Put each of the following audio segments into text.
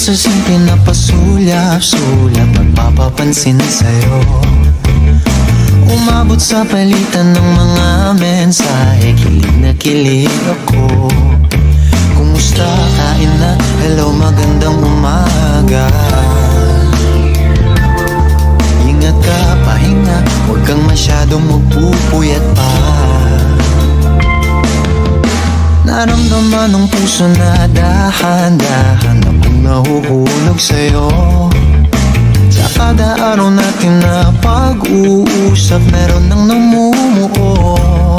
sa simple na pasulyap-sulyap, magpapapansin sa'yo. Umabot sa palitan ng mga mensahe, kilig na kilig ako. Kumusta, kain na, hello, magandang umaga. Ingat ka, pahinga, huwag kang masyadong magpupuyat pa. Naramdaman ng puso na dahan-dahan akong nahuhulog sa'yo. Sa kada araw natin na pag-uusap, meron nang namumuo.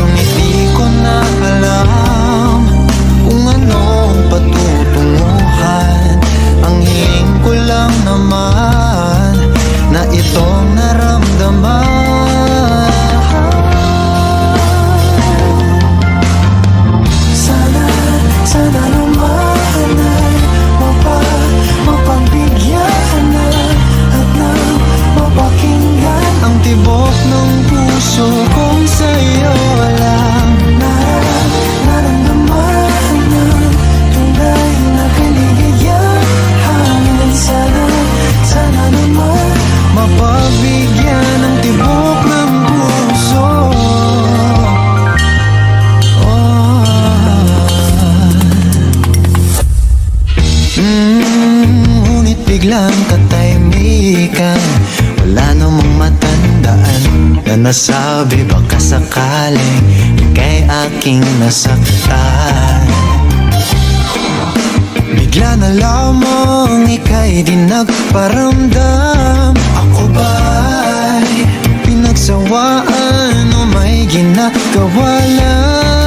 Ngunit di ko na alam kung anong patutunguhan. Ang hiling ko lang naman na itong naramdaman. Sana naman ay mapagbigyan na at nang mapakinggan ang tibok ng puso kong sa'yo lang. Naramdaman ng tunay na kaligayahan. Sana naman mapagbigyan ang tibok ng puso. Ngunit biglang katahimikan, wala namang matandaan na nasabi baka sakaling ika'y aking nasaktan. Bigla na lamang ika'y di nagparamdam. Ako ba'y pinagsawaan o may ginagawa lang?